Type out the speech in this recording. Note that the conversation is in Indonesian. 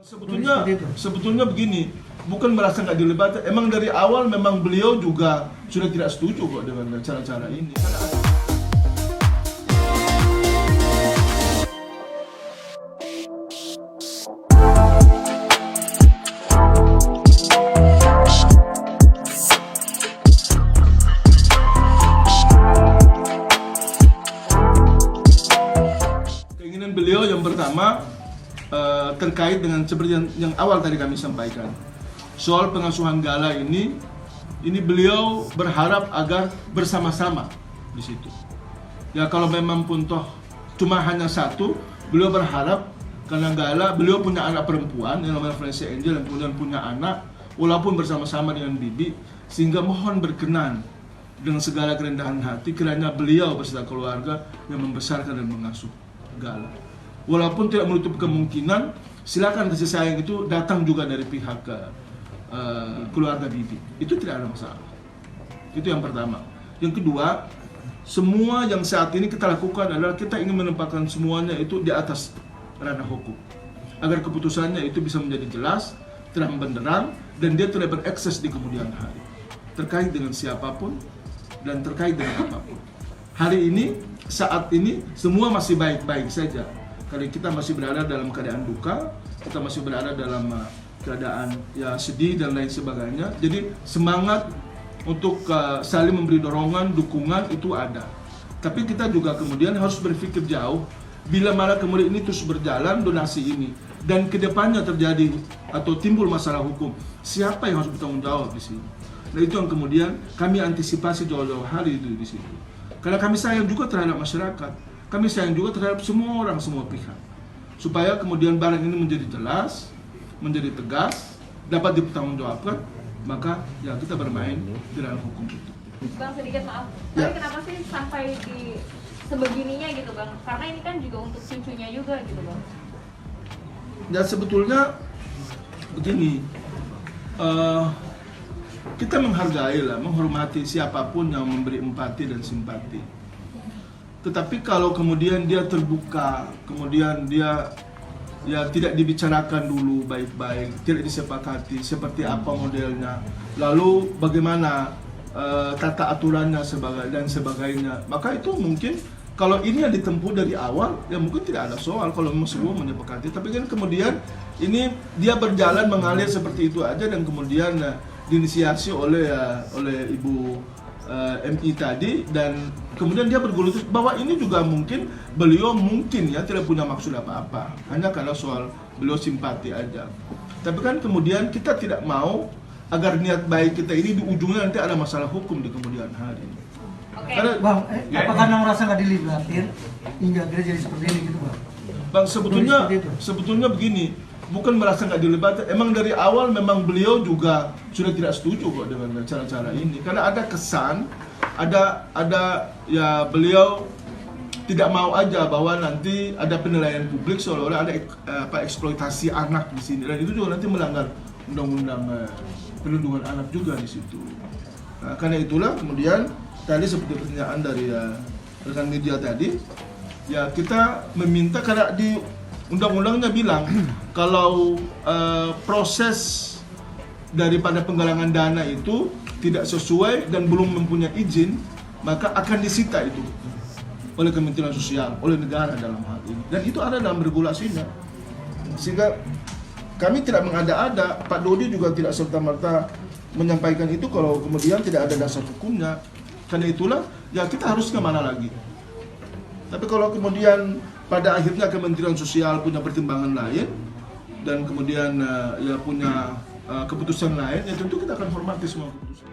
Sebetulnya begini, bukan merasa nggak dilibatkan. Emang dari awal memang beliau juga sudah tidak setuju kok dengan cara-cara ini. Keinginan beliau yang pertama terkait dengan seperti yang awal tadi kami sampaikan soal pengasuhan Gala ini beliau berharap agar bersama-sama di situ. Ya kalau memang pun toh cuma hanya satu, beliau berharap karena Gala beliau punya anak perempuan yang namanya Francie Angel yang kemudian punya anak walaupun bersama-sama dengan Bibi, sehingga mohon berkenan dengan segala kerendahan hati kiranya beliau beserta keluarga yang membesarkan dan mengasuh Gala. Walaupun tidak menutup kemungkinan, silakan kasih sayang itu datang juga dari pihak keluarga Bibi. Itu tidak ada masalah. Itu yang pertama. Yang kedua, semua yang saat ini kita lakukan adalah kita ingin menempatkan semuanya itu di atas ranah hukum. Agar keputusannya itu bisa menjadi jelas, terang benderang, dan dia tidak berekses di kemudian hari. Terkait dengan siapapun, dan terkait dengan apapun. Hari ini, saat ini, semua masih baik-baik saja. Karena kita masih berada dalam keadaan duka, kita masih berada dalam keadaan ya sedih dan lain sebagainya. Jadi semangat untuk saling memberi dorongan, dukungan itu ada. Tapi kita juga kemudian harus berpikir jauh. Bila mana kemudian ini terus berjalan donasi ini dan kedepannya terjadi atau timbul masalah hukum, siapa yang harus bertanggung jawab di sini? Nah itu yang kemudian kami antisipasi jauh-jauh hari itu di situ. Karena kami sayang juga terhadap masyarakat. Kami sayang juga terhadap semua orang, semua pihak. Supaya kemudian barang ini menjadi jelas, menjadi tegas, dapat dipertanggungjawabkan, maka ya kita bermain di dalam hukum itu. Bang, sedikit maaf, Ya. tapi kenapa sih sampai di sebegininya gitu Bang? Karena ini kan juga untuk cucunya juga gitu Bang. Dan sebetulnya begini, kita menghargai lah, menghormati siapapun yang memberi empati dan simpati. Tetapi kalau kemudian dia terbuka, kemudian dia ya tidak dibicarakan dulu baik-baik, tidak disepakati seperti apa modelnya, lalu bagaimana tata aturannya dan sebagainya, maka itu mungkin kalau ini yang ditempuh dari awal, ya mungkin tidak ada soal kalau memang semua menyepakati. Tapi kan kemudian ini dia berjalan mengalir seperti itu aja dan kemudian diinisiasi oleh Ibu MI tadi dan kemudian dia bergulut bahwa ini juga mungkin beliau ya tidak punya maksud apa-apa, hanya karena soal beliau simpati aja. Tapi kan kemudian kita tidak mau agar niat baik kita ini di ujungnya nanti ada masalah hukum di kemudian hari. Oke. Karena, Bang, apakah Anda merasa nggak dilibatin hingga akhirnya jadi seperti ini gitu Bang? Bang, sebetulnya begini, bukan merasa nggak dilibatkan. Emang dari awal memang beliau juga sudah tidak setuju kok dengan cara-cara ini. Karena ada kesan, ada ya beliau tidak mau aja bahwa nanti ada penilaian publik seolah-olah ada eksploitasi anak di sini dan itu juga nanti melanggar undang-undang perlindungan anak juga di situ. Nah, karena itulah kemudian tadi seperti pertanyaan dari rekan media tadi, ya kita meminta karena di undang-undangnya bilang kalau proses daripada penggalangan dana itu tidak sesuai dan belum mempunyai izin, maka akan disita itu oleh Kementerian Sosial, oleh negara dalam hal ini. Dan itu ada dalam regulasinya. Sehingga kami tidak mengada-ada, Pak Dodi juga tidak serta-merta menyampaikan itu kalau kemudian tidak ada dasar hukumnya. Karena itulah, ya kita harus kemana lagi? Tapi kalau kemudian pada akhirnya Kementerian Sosial punya pertimbangan lain dan kemudian ya punya keputusan lain, ya tentu kita akan hormati semua keputusan.